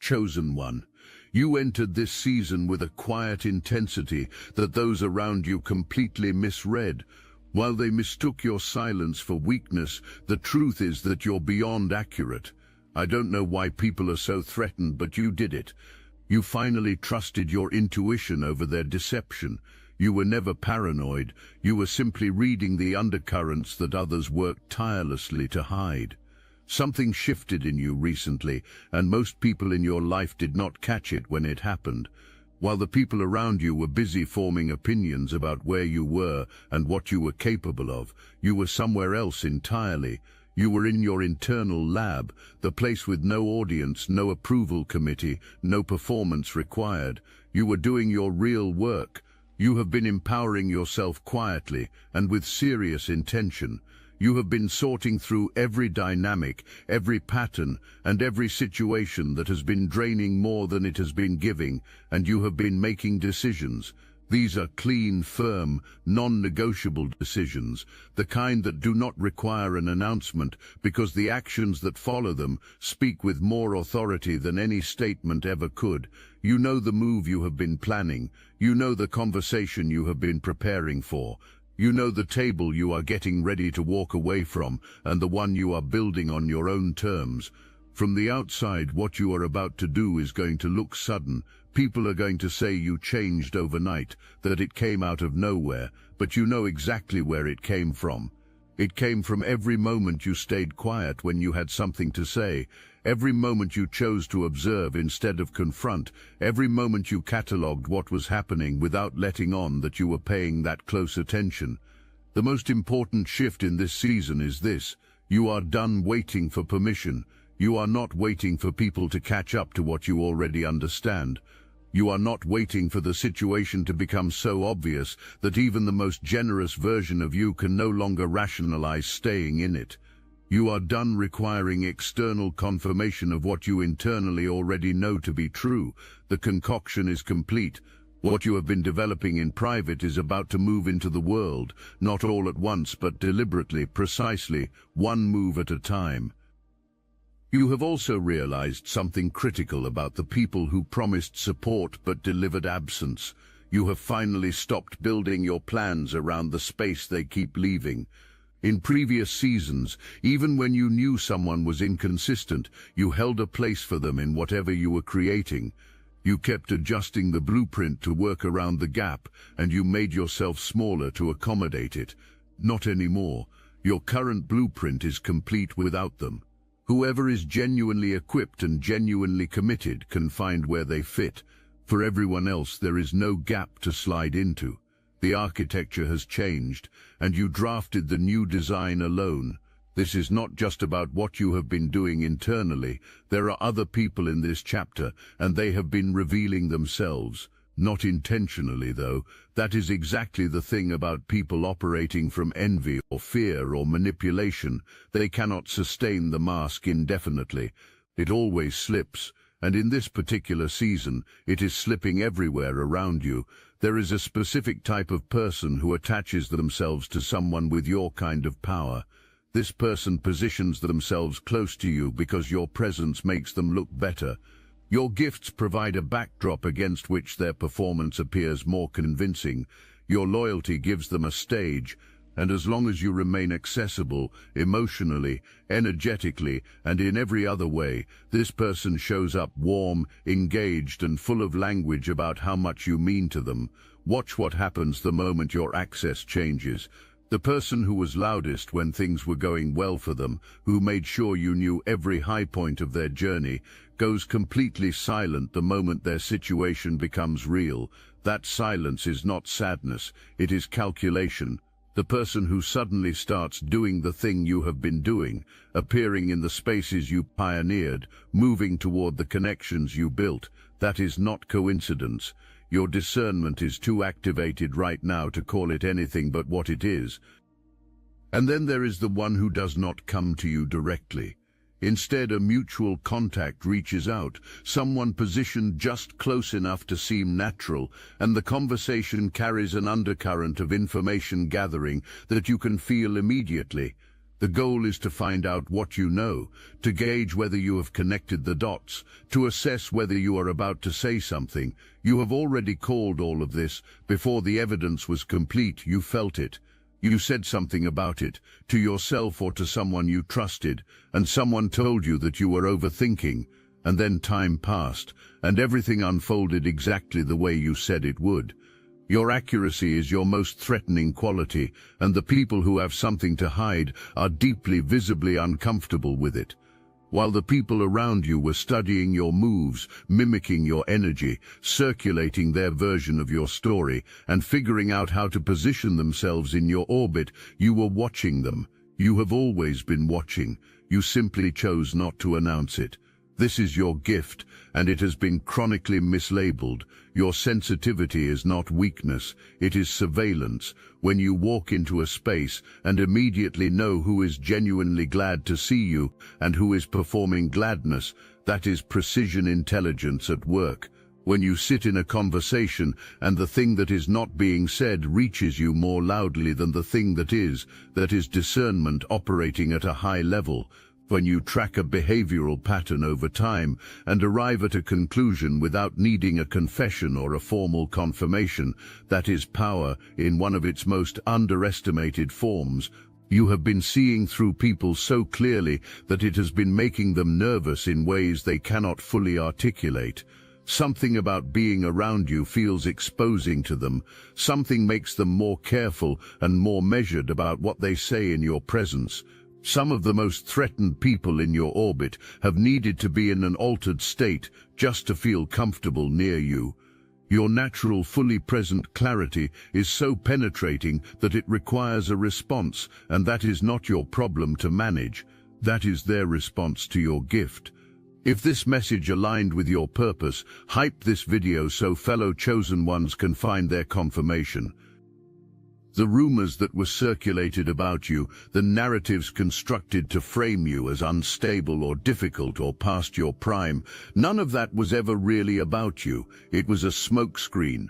chosen one. You entered this season with a quiet intensity that those around you completely misread. While they mistook your silence for weakness, the truth is that you're beyond accurate. I don't know why people are so threatened, but you did it. You finally trusted your intuition over their deception. You were never paranoid. You were simply reading the undercurrents that others worked tirelessly to hide. Something shifted in you recently, and most people in your life did not catch it when it happened. While the people around you were busy forming opinions about where you were and what you were capable of, you were somewhere else entirely. You were in your internal lab, the place with no audience, no approval committee, no performance required. You were doing your real work. You have been empowering yourself quietly and with serious intention. You have been sorting through every dynamic, every pattern, and every situation that has been draining more than it has been giving, and you have been making decisions. These are clean, firm, non-negotiable decisions, the kind that do not require an announcement because the actions that follow them speak with more authority than any statement ever could. You know the move you have been planning. You know the conversation you have been preparing for. You know the table you are getting ready to walk away from and the one you are building on your own terms. From the outside, what you are about to do is going to look sudden. People are going to say you changed overnight, that it came out of nowhere, but you know exactly where it came from. It came from every moment you stayed quiet when you had something to say, every moment you chose to observe instead of confront, every moment you catalogued what was happening without letting on that you were paying that close attention. The most important shift in this season is this: you are done waiting for permission. You are not waiting for people to catch up to what you already understand. You are not waiting for the situation to become so obvious that even the most generous version of you can no longer rationalize staying in it. You are done requiring external confirmation of what you internally already know to be true. The concoction is complete. What you have been developing in private is about to move into the world, not all at once, but deliberately, precisely, one move at a time. You have also realized something critical about the people who promised support but delivered absence. You have finally stopped building your plans around the space they keep leaving. In previous seasons, even when you knew someone was inconsistent, you held a place for them in whatever you were creating. You kept adjusting the blueprint to work around the gap, and you made yourself smaller to accommodate it. Not anymore. Your current blueprint is complete without them. Whoever is genuinely equipped and genuinely committed can find where they fit. For everyone else, there is no gap to slide into. The architecture has changed, and you drafted the new design alone. This is not just about what you have been doing internally. There are other people in this chapter, and they have been revealing themselves. Not intentionally, though. That is exactly the thing about people operating from envy or fear or manipulation. They cannot sustain the mask indefinitely. It always slips, and in this particular season, it is slipping everywhere around you. There is a specific type of person who attaches themselves to someone with your kind of power. This person positions themselves close to you because your presence makes them look better. Your gifts provide a backdrop against which their performance appears more convincing. Your loyalty gives them a stage, and as long as you remain accessible, emotionally, energetically, and in every other way, this person shows up warm, engaged, and full of language about how much you mean to them. Watch what happens the moment your access changes. The person who was loudest when things were going well for them, who made sure you knew every high point of their journey, goes completely silent the moment their situation becomes real. That silence is not sadness, it is calculation. The person who suddenly starts doing the thing you have been doing, appearing in the spaces you pioneered, moving toward the connections you built, that is not coincidence. Your discernment is too activated right now to call it anything but what it is. And then there is the one who does not come to you directly. Instead, a mutual contact reaches out, someone positioned just close enough to seem natural, and the conversation carries an undercurrent of information gathering that you can feel immediately. The goal is to find out what you know, to gauge whether you have connected the dots, to assess whether you are about to say something. You have already called all of this. Before the evidence was complete, you felt it. You said something about it, to yourself or to someone you trusted, and someone told you that you were overthinking. And then time passed, and everything unfolded exactly the way you said it would. Your accuracy is your most threatening quality, and the people who have something to hide are deeply, visibly uncomfortable with it. While the people around you were studying your moves, mimicking your energy, circulating their version of your story, and figuring out how to position themselves in your orbit, you were watching them. You have always been watching. You simply chose not to announce it. This is your gift, and it has been chronically mislabeled. Your sensitivity is not weakness, it is surveillance. When you walk into a space and immediately know who is genuinely glad to see you and who is performing gladness, that is precision intelligence at work. When you sit in a conversation and the thing that is not being said reaches you more loudly than the thing that is discernment operating at a high level. When you track a behavioral pattern over time and arrive at a conclusion without needing a confession or a formal confirmation, that is power in one of its most underestimated forms. You have been seeing through people so clearly that it has been making them nervous in ways they cannot fully articulate. Something about being around you feels exposing to them. Something makes them more careful and more measured about what they say in your presence. Some of the most threatened people in your orbit have needed to be in an altered state just to feel comfortable near you. Your natural, fully present clarity is so penetrating that it requires a response, and that is not your problem to manage. That is their response to your gift. If this message aligned with your purpose, hype this video so fellow chosen ones can find their confirmation. The rumors that were circulated about you, the narratives constructed to frame you as unstable or difficult or past your prime, none of that was ever really about you. It was a smokescreen.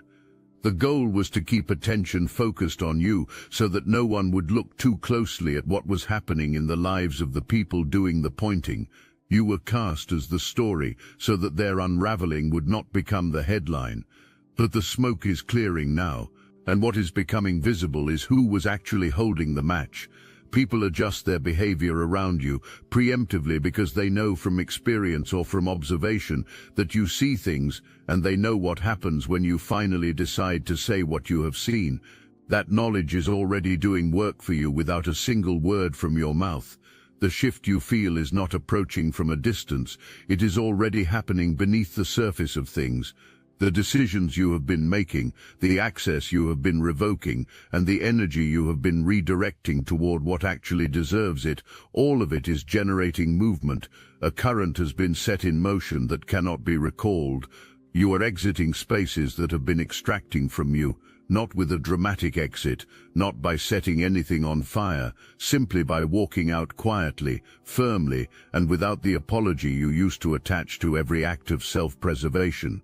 The goal was to keep attention focused on you so that no one would look too closely at what was happening in the lives of the people doing the pointing. You were cast as the story so that their unraveling would not become the headline. But the smoke is clearing now. And what is becoming visible is who was actually holding the match. People adjust their behavior around you preemptively because they know from experience or from observation that you see things, and they know what happens when you finally decide to say what you have seen. That knowledge is already doing work for you without a single word from your mouth. The shift you feel is not approaching from a distance. It is already happening beneath the surface of things. The decisions you have been making, the access you have been revoking, and the energy you have been redirecting toward what actually deserves it, all of it is generating movement. A current has been set in motion that cannot be recalled. You are exiting spaces that have been extracting from you, not with a dramatic exit, not by setting anything on fire, simply by walking out quietly, firmly, and without the apology you used to attach to every act of self-preservation.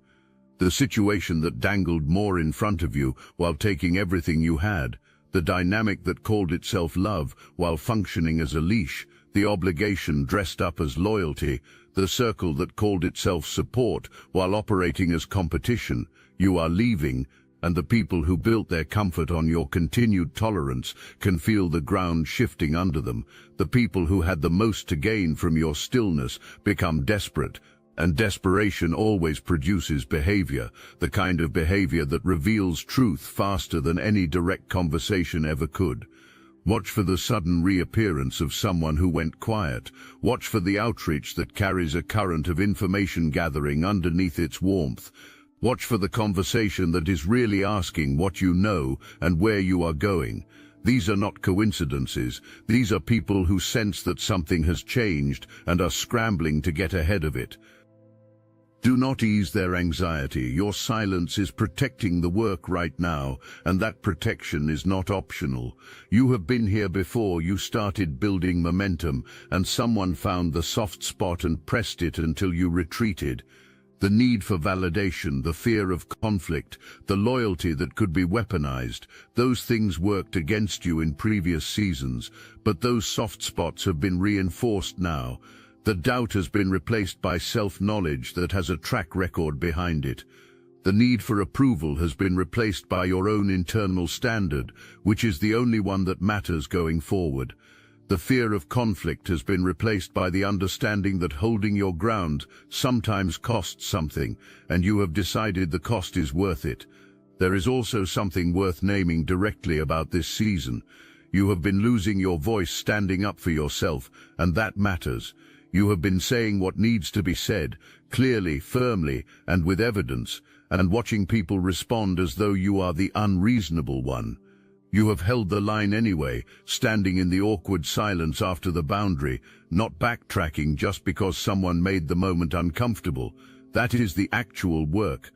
The situation that dangled more in front of you while taking everything you had, the dynamic that called itself love while functioning as a leash, the obligation dressed up as loyalty, the circle that called itself support while operating as competition, you are leaving, and the people who built their comfort on your continued tolerance can feel the ground shifting under them. The people who had the most to gain from your stillness become desperate, and desperation always produces behavior, the kind of behavior that reveals truth faster than any direct conversation ever could. Watch for the sudden reappearance of someone who went quiet. Watch for the outreach that carries a current of information gathering underneath its warmth. Watch for the conversation that is really asking what you know and where you are going. These are not coincidences. These are people who sense that something has changed and are scrambling to get ahead of it. Do not ease their anxiety. Your silence is protecting the work right now, and that protection is not optional. You have been here before. You started building momentum, and someone found the soft spot and pressed it until you retreated. The need for validation, the fear of conflict, the loyalty that could be weaponized, those things worked against you in previous seasons, but those soft spots have been reinforced now. The doubt has been replaced by self-knowledge that has a track record behind it. The need for approval has been replaced by your own internal standard, which is the only one that matters going forward. The fear of conflict has been replaced by the understanding that holding your ground sometimes costs something, and you have decided the cost is worth it. There is also something worth naming directly about this season. You have been losing your voice standing up for yourself, and that matters. You have been saying what needs to be said, clearly, firmly, and with evidence, and watching people respond as though you are the unreasonable one. You have held the line anyway, standing in the awkward silence after the boundary, not backtracking just because someone made the moment uncomfortable. That is the actual work.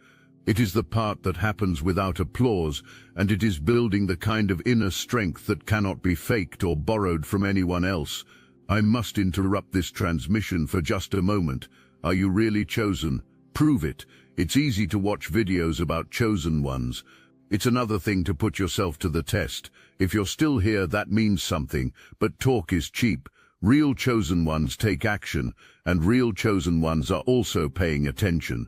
It is the part that happens without applause, and it is building the kind of inner strength that cannot be faked or borrowed from anyone else. I must interrupt this transmission for just a moment. Are you really chosen? Prove it. It's easy to watch videos about chosen ones. It's another thing to put yourself to the test. If you're still here, that means something, but talk is cheap. Real chosen ones take action, and real chosen ones are also paying attention.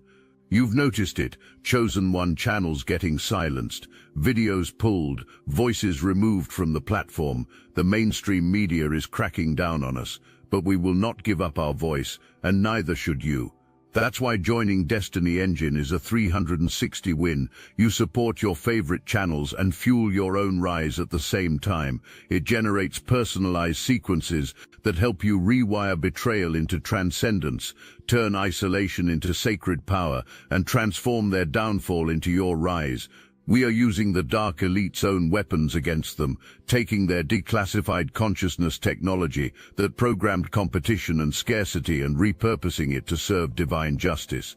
You've noticed it, chosen one channels getting silenced, videos pulled, voices removed from the platform. The mainstream media is cracking down on us, but we will not give up our voice, and neither should you. That's why joining Destiny Engine is a 360 win. You support your favorite channels and fuel your own rise at the same time. It generates personalized sequences that help you rewire betrayal into transcendence, turn isolation into sacred power, and transform their downfall into your rise. We are using the Dark Elite's own weapons against them, taking their declassified consciousness technology that programmed competition and scarcity and repurposing it to serve divine justice.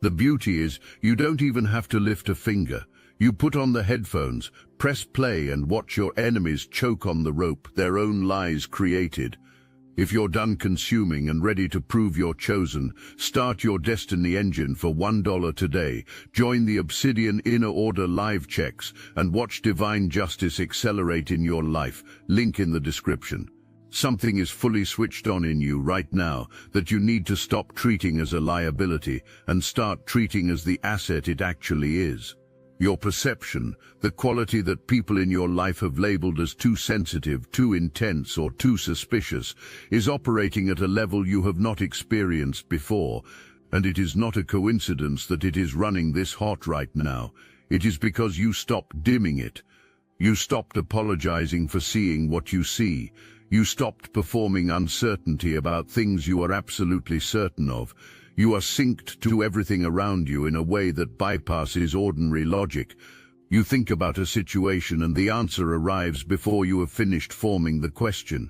The beauty is, you don't even have to lift a finger. You put on the headphones, press play, and watch your enemies choke on the rope their own lies created. If you're done consuming and ready to prove you're chosen, start your Destiny Engine for $1 today. Join the Obsidian Inner Order live checks and watch divine justice accelerate in your life. Link in the description. Something is fully switched on in you right now that you need to stop treating as a liability and start treating as the asset it actually is. Your perception, the quality that people in your life have labeled as too sensitive, too intense, or too suspicious, is operating at a level you have not experienced before, and it is not a coincidence that it is running this hot right now. It is because you stopped dimming it. You stopped apologizing for seeing what you see. You stopped performing uncertainty about things you are absolutely certain of. You are synced to everything around you in a way that bypasses ordinary logic. You think about a situation and the answer arrives before you have finished forming the question.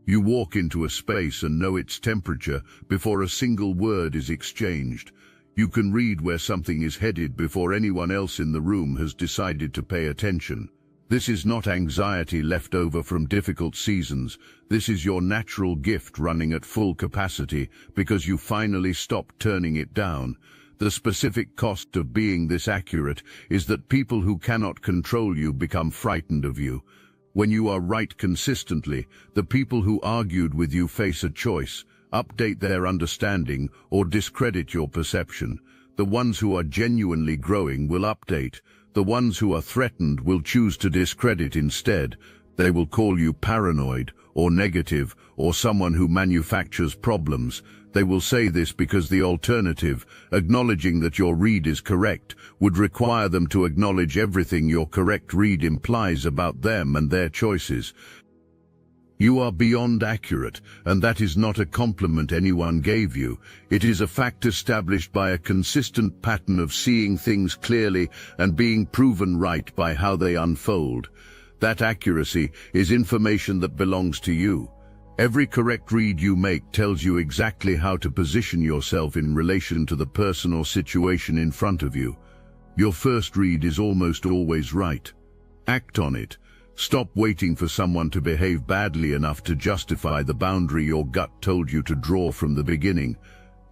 You walk into a space and know its temperature before a single word is exchanged. You can read where something is headed before anyone else in the room has decided to pay attention. This is not anxiety left over from difficult seasons. This is your natural gift running at full capacity because you finally stopped turning it down. The specific cost of being this accurate is that people who cannot control you become frightened of you. When you are right consistently, the people who argued with you face a choice: update their understanding or discredit your perception. The ones who are genuinely growing will update. The ones who are threatened will choose to discredit instead. They will call you paranoid or negative or someone who manufactures problems. They will say this because the alternative, acknowledging that your read is correct, would require them to acknowledge everything your correct read implies about them and their choices. You are beyond accurate, and that is not a compliment anyone gave you. It is a fact established by a consistent pattern of seeing things clearly and being proven right by how they unfold. That accuracy is information that belongs to you. Every correct read you make tells you exactly how to position yourself in relation to the person or situation in front of you. Your first read is almost always right. Act on it. Stop waiting for someone to behave badly enough to justify the boundary your gut told you to draw from the beginning.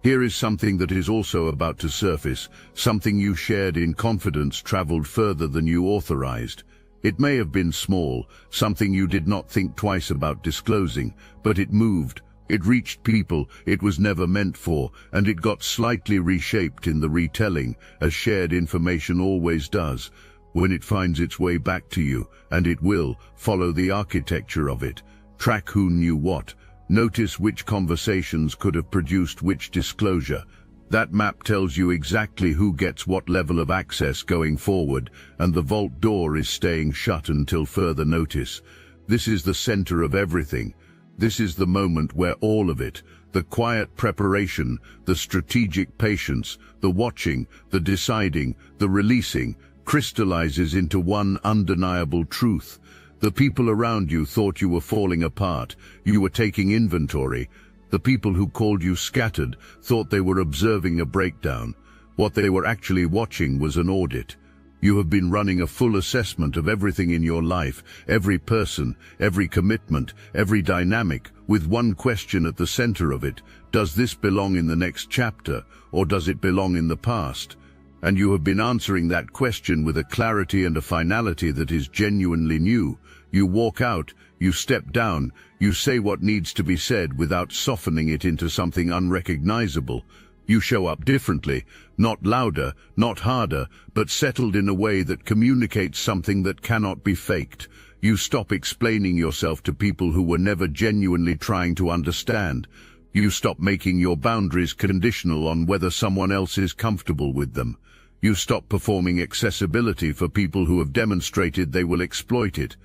Here is something that is also about to surface, something you shared in confidence traveled further than you authorized. It may have been small, something you did not think twice about disclosing, but it moved. It reached people it was never meant for, and it got slightly reshaped in the retelling, as shared information always does. When it finds its way back to you, and it will, follow the architecture of it. Track who knew what. Notice which conversations could have produced which disclosure. That map tells you exactly who gets what level of access going forward, and the vault door is staying shut until further notice. This is the center of everything. This is the moment where all of it, the quiet preparation, the strategic patience, the watching, the deciding, the releasing, crystallizes into one undeniable truth. The people around you thought you were falling apart. You were taking inventory. The people who called you scattered thought they were observing a breakdown. What they were actually watching was an audit. You have been running a full assessment of everything in your life, every person, every commitment, every dynamic, with one question at the center of it. Does this belong in the next chapter, or does it belong in the past? And you have been answering that question with a clarity and a finality that is genuinely new. You walk out, you step down, you say what needs to be said without softening it into something unrecognizable. You show up differently, not louder, not harder, but settled in a way that communicates something that cannot be faked. You stop explaining yourself to people who were never genuinely trying to understand. You stop making your boundaries conditional on whether someone else is comfortable with them. You stop performing accessibility for people who have demonstrated they will exploit it.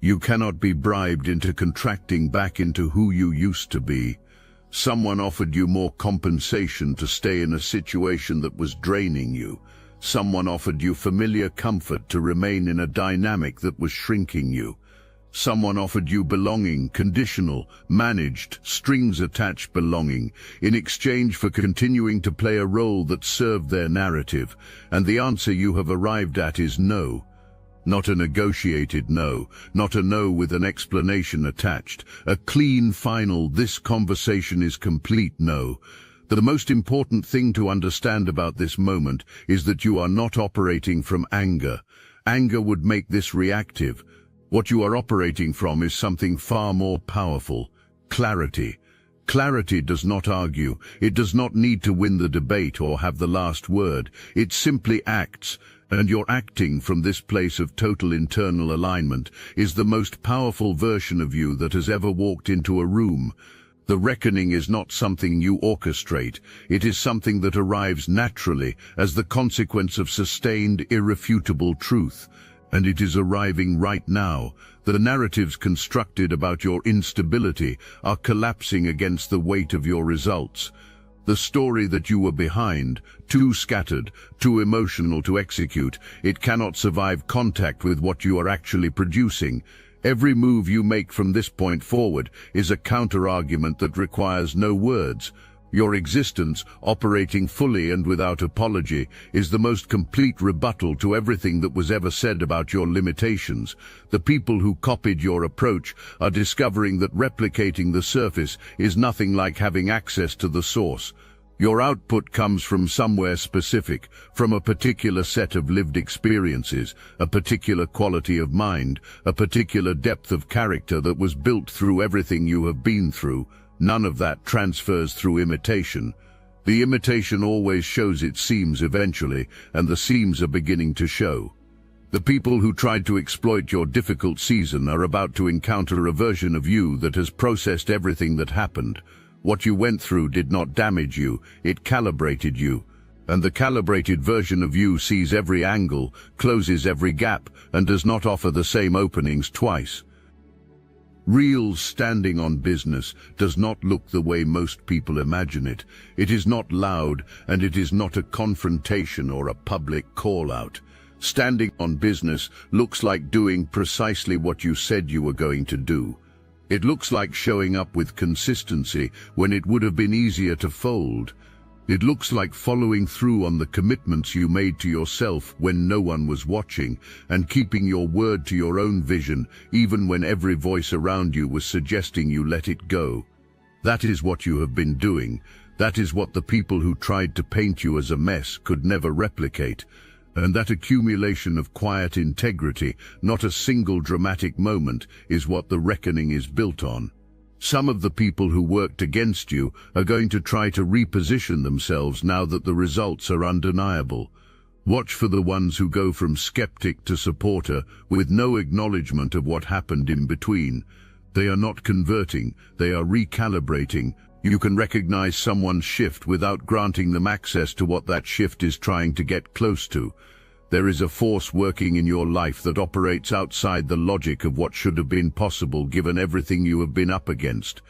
You cannot be bribed into contracting back into who you used to be. Someone offered you more compensation to stay in a situation that was draining you. Someone offered you familiar comfort to remain in a dynamic that was shrinking you. Someone offered you belonging, conditional, managed, strings-attached belonging, in exchange for continuing to play a role that served their narrative, and the answer you have arrived at is no. Not a negotiated no, not a no with an explanation attached, a clean final "this conversation is complete" no. The most important thing to understand about this moment is that you are not operating from anger. Anger would make this reactive. What you are operating from is something far more powerful: clarity. Clarity does not argue. It does not need to win the debate or have the last word. It simply acts. And your acting from this place of total internal alignment is the most powerful version of you that has ever walked into a room. The reckoning is not something you orchestrate. It is something that arrives naturally as the consequence of sustained, irrefutable truth. And it is arriving right now. The narratives constructed about your instability are collapsing against the weight of your results. The story that you were behind, too scattered, too emotional to execute, it cannot survive contact with what you are actually producing. Every move you make from this point forward is a counter-argument that requires no words. Your existence, operating fully and without apology, is the most complete rebuttal to everything that was ever said about your limitations. The people who copied your approach are discovering that replicating the surface is nothing like having access to the source. Your output comes from somewhere specific, from a particular set of lived experiences, a particular quality of mind, a particular depth of character that was built through everything you have been through. None of that transfers through imitation. The imitation always shows its seams eventually, and the seams are beginning to show. The people who tried to exploit your difficult season are about to encounter a version of you that has processed everything that happened. What you went through did not damage you, it calibrated you. And the calibrated version of you sees every angle, closes every gap, and does not offer the same openings twice. Real standing on business does not look the way most people imagine it. It is not loud, and it is not a confrontation or a public call-out. Standing on business looks like doing precisely what you said you were going to do. It looks like showing up with consistency when it would have been easier to fold. It looks like following through on the commitments you made to yourself when no one was watching, and keeping your word to your own vision even when every voice around you was suggesting you let it go. That is what you have been doing. That is what the people who tried to paint you as a mess could never replicate. And that accumulation of quiet integrity, not a single dramatic moment, is what the reckoning is built on. Some of the people who worked against you are going to try to reposition themselves now that the results are undeniable. Watch for the ones who go from skeptic to supporter with no acknowledgement of what happened in between. They are not converting, they are recalibrating. You can recognize someone's shift without granting them access to what that shift is trying to get close to. There is a force working in your life that operates outside the logic of what should have been possible given everything you have been up against.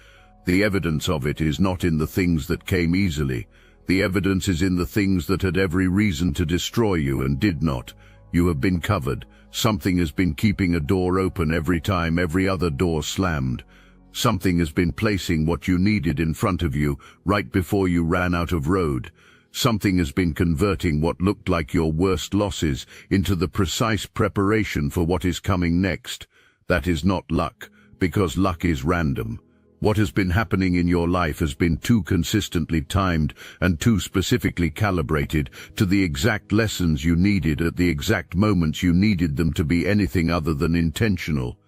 The evidence of it is not in the things that came easily. The evidence is in the things that had every reason to destroy you and did not. You have been covered. Something has been keeping a door open every time every other door slammed. Something has been placing what you needed in front of you right before you ran out of road. Something has been converting what looked like your worst losses into the precise preparation for what is coming next. That is not luck, because luck is random. What has been happening in your life has been too consistently timed and too specifically calibrated to the exact lessons you needed at the exact moments you needed them to be anything other than intentional.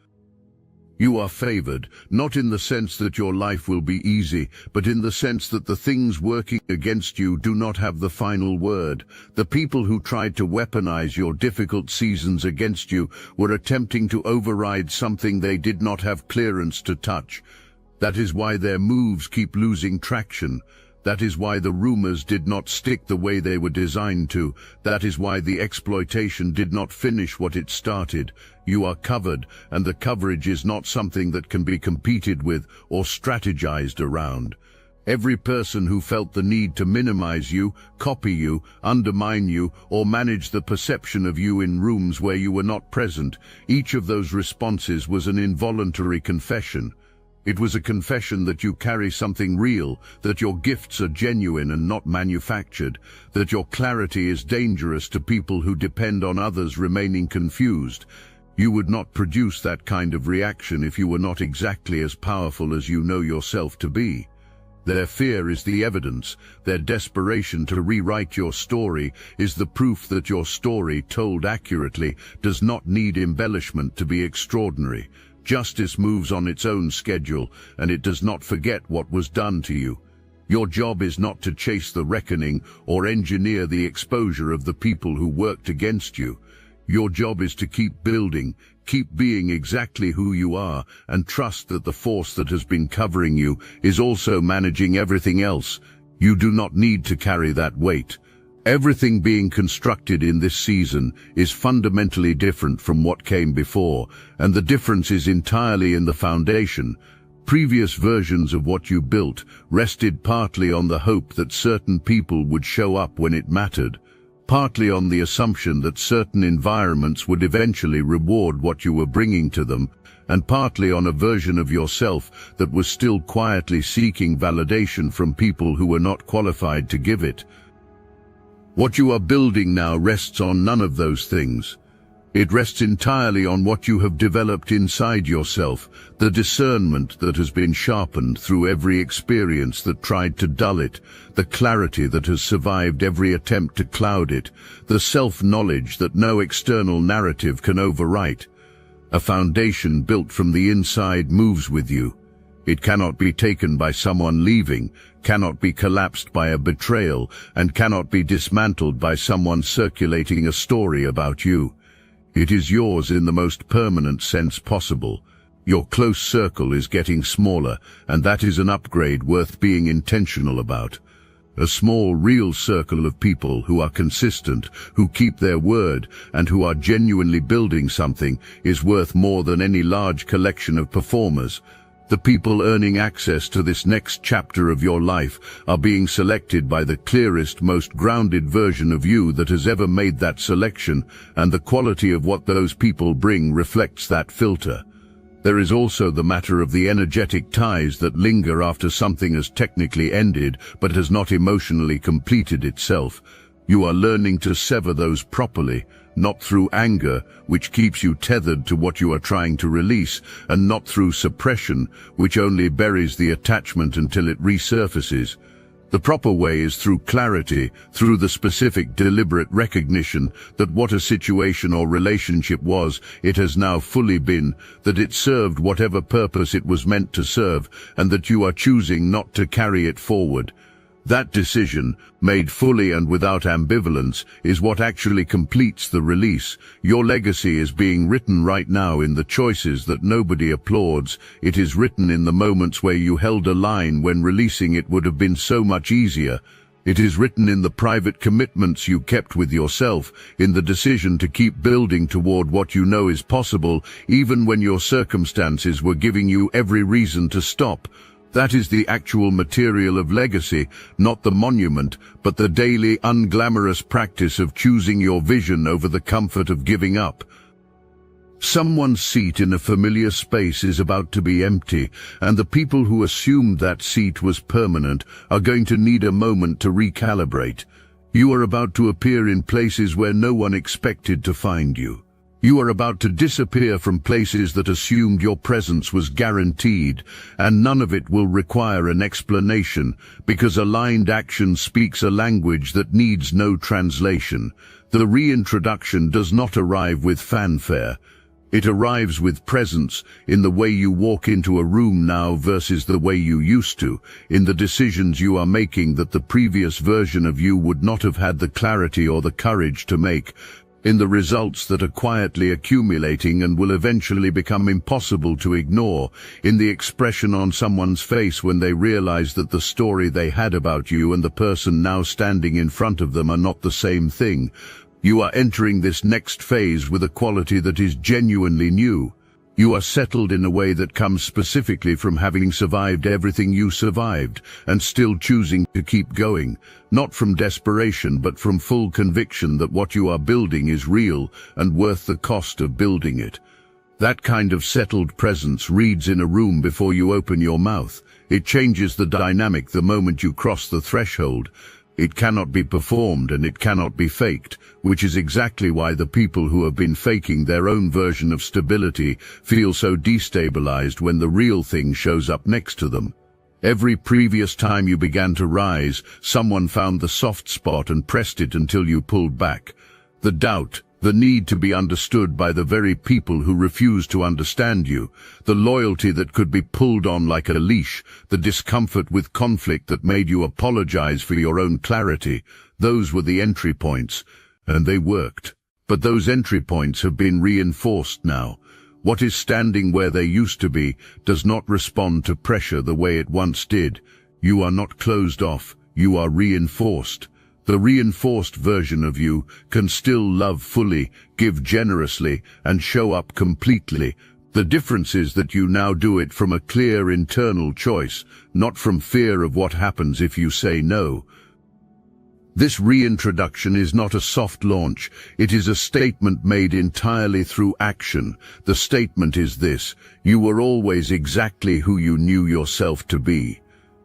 You are favored, not in the sense that your life will be easy, but in the sense that the things working against you do not have the final word. The people who tried to weaponize your difficult seasons against you were attempting to override something they did not have clearance to touch. That is why their moves keep losing traction. That is why the rumors did not stick the way they were designed to. That is why the exploitation did not finish what it started. You are covered, and the coverage is not something that can be competed with or strategized around. Every person who felt the need to minimize you, copy you, undermine you, or manage the perception of you in rooms where you were not present, each of those responses was an involuntary confession. It was a confession that you carry something real, that your gifts are genuine and not manufactured, that your clarity is dangerous to people who depend on others remaining confused. You would not produce that kind of reaction if you were not exactly as powerful as you know yourself to be. Their fear is the evidence. Their desperation to rewrite your story is the proof that your story, told accurately, does not need embellishment to be extraordinary. Justice moves on its own schedule, and it does not forget what was done to you. Your job is not to chase the reckoning or engineer the exposure of the people who worked against you. Your job is to keep building, keep being exactly who you are, and trust that the force that has been covering you is also managing everything else. You do not need to carry that weight. Everything being constructed in this season is fundamentally different from what came before, and the difference is entirely in the foundation. Previous versions of what you built rested partly on the hope that certain people would show up when it mattered, partly on the assumption that certain environments would eventually reward what you were bringing to them, and partly on a version of yourself that was still quietly seeking validation from people who were not qualified to give it. What you are building now rests on none of those things. It rests entirely on what you have developed inside yourself, the discernment that has been sharpened through every experience that tried to dull it, the clarity that has survived every attempt to cloud it, the self-knowledge that no external narrative can overwrite. A foundation built from the inside moves with you. It cannot be taken by someone leaving, cannot be collapsed by a betrayal, and cannot be dismantled by someone circulating a story about you. It is yours in the most permanent sense possible. Your close circle is getting smaller, and that is an upgrade worth being intentional about. A small, real circle of people who are consistent, who keep their word, and who are genuinely building something is worth more than any large collection of performers. The people earning access to this next chapter of your life are being selected by the clearest, most grounded version of you that has ever made that selection, and the quality of what those people bring reflects that filter. There is also the matter of the energetic ties that linger after something has technically ended but has not emotionally completed itself. You are learning to sever those properly, not through anger, which keeps you tethered to what you are trying to release, and not through suppression, which only buries the attachment until it resurfaces. The proper way is through clarity, through the specific, deliberate recognition that what a situation or relationship was, it has now fully been, that it served whatever purpose it was meant to serve, and that you are choosing not to carry it forward. That decision, made fully and without ambivalence, is what actually completes the release. Your legacy is being written right now in the choices that nobody applauds. It is written in the moments where you held a line when releasing it would have been so much easier. It is written in the private commitments you kept with yourself, in the decision to keep building toward what you know is possible, even when your circumstances were giving you every reason to stop. That is the actual material of legacy, not the monument, but the daily, unglamorous practice of choosing your vision over the comfort of giving up. Someone's seat in a familiar space is about to be empty, and the people who assumed that seat was permanent are going to need a moment to recalibrate. You are about to appear in places where no one expected to find you. You are about to disappear from places that assumed your presence was guaranteed, and none of it will require an explanation, because aligned action speaks a language that needs no translation. The reintroduction does not arrive with fanfare. It arrives with presence, in the way you walk into a room now versus the way you used to, in the decisions you are making that the previous version of you would not have had the clarity or the courage to make, in the results that are quietly accumulating and will eventually become impossible to ignore, in the expression on someone's face when they realize that the story they had about you and the person now standing in front of them are not the same thing. You are entering this next phase with a quality that is genuinely new. You are settled in a way that comes specifically from having survived everything you survived, and still choosing to keep going, not from desperation but from full conviction that what you are building is real and worth the cost of building it. That kind of settled presence reads in a room before you open your mouth. It changes the dynamic the moment you cross the threshold. It cannot be performed and it cannot be faked, which is exactly why the people who have been faking their own version of stability feel so destabilized when the real thing shows up next to them. Every previous time you began to rise, someone found the soft spot and pressed it until you pulled back. The doubt, the need to be understood by the very people who refuse to understand you, the loyalty that could be pulled on like a leash, the discomfort with conflict that made you apologize for your own clarity, those were the entry points, and they worked. But those entry points have been reinforced now. What is standing where they used to be does not respond to pressure the way it once did. You are not closed off, you are reinforced. The reinforced version of you can still love fully, give generously, and show up completely. The difference is that you now do it from a clear internal choice, not from fear of what happens if you say no. This reintroduction is not a soft launch, it is a statement made entirely through action. The statement is this: you were always exactly who you knew yourself to be.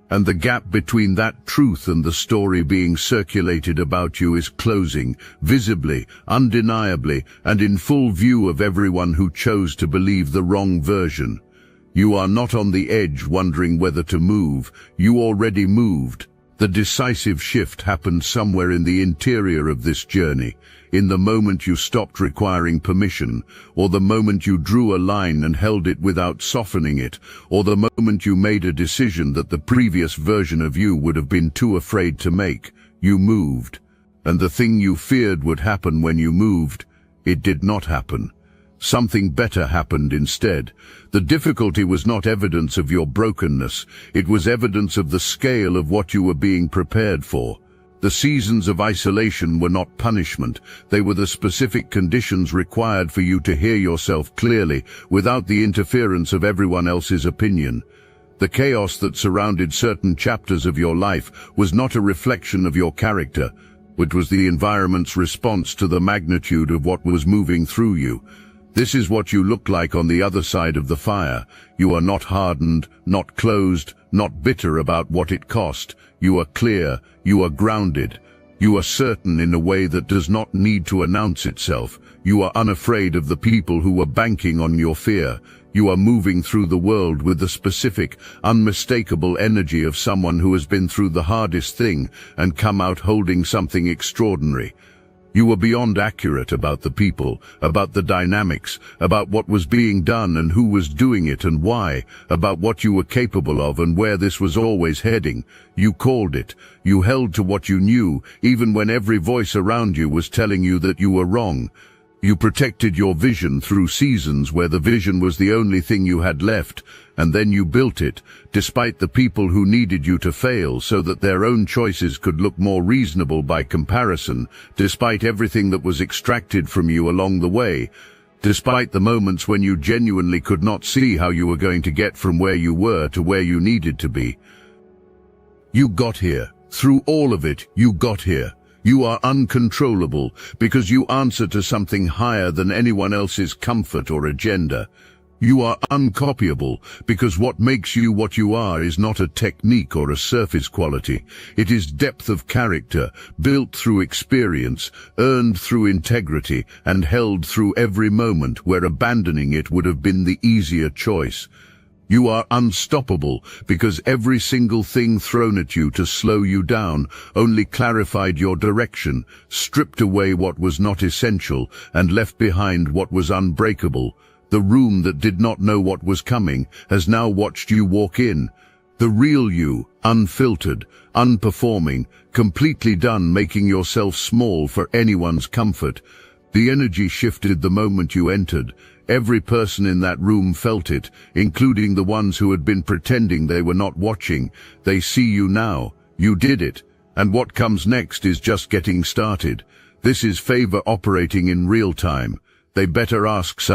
And the gap between that truth and the story being circulated about you is closing, visibly, undeniably, and in full view of everyone who chose to believe the wrong version. You are not on the edge wondering whether to move, you already moved. The decisive shift happened somewhere in the interior of this journey, in the moment you stopped requiring permission, or the moment you drew a line and held it without softening it, or the moment you made a decision that the previous version of you would have been too afraid to make. You moved. And the thing you feared would happen when you moved, it did not happen. Something better happened instead. The difficulty was not evidence of your brokenness, it was evidence of the scale of what you were being prepared for. The seasons of isolation were not punishment, they were the specific conditions required for you to hear yourself clearly, without the interference of everyone else's opinion. The chaos that surrounded certain chapters of your life was not a reflection of your character, it was the environment's response to the magnitude of what was moving through you. This is what you look like on the other side of the fire. You are not hardened, not closed, not bitter about what it cost. You are clear, you are grounded. You are certain in a way that does not need to announce itself. You are unafraid of the people who are banking on your fear. You are moving through the world with the specific, unmistakable energy of someone who has been through the hardest thing and come out holding something extraordinary. You were beyond accurate about the people, about the dynamics, about what was being done and who was doing it and why, about what you were capable of and where this was always heading. You called it. You held to what you knew, even when every voice around you was telling you that you were wrong. You protected your vision through seasons where the vision was the only thing you had left, and then you built it, despite the people who needed you to fail so that their own choices could look more reasonable by comparison, despite everything that was extracted from you along the way, despite the moments when you genuinely could not see how you were going to get from where you were to where you needed to be. You got here. Through all of it, you got here. You are uncontrollable because you answer to something higher than anyone else's comfort or agenda. You are uncopyable because what makes you what you are is not a technique or a surface quality. It is depth of character, built through experience, earned through integrity, and held through every moment where abandoning it would have been the easier choice. You are unstoppable because every single thing thrown at you to slow you down only clarified your direction, stripped away what was not essential, and left behind what was unbreakable. The room that did not know what was coming has now watched you walk in. The real you, unfiltered, unperforming, completely done making yourself small for anyone's comfort. The energy shifted the moment you entered. Every person in that room felt it, including the ones who had been pretending they were not watching. They see you now. You did it. And what comes next is just getting started. This is favor operating in real time. They better ask someone.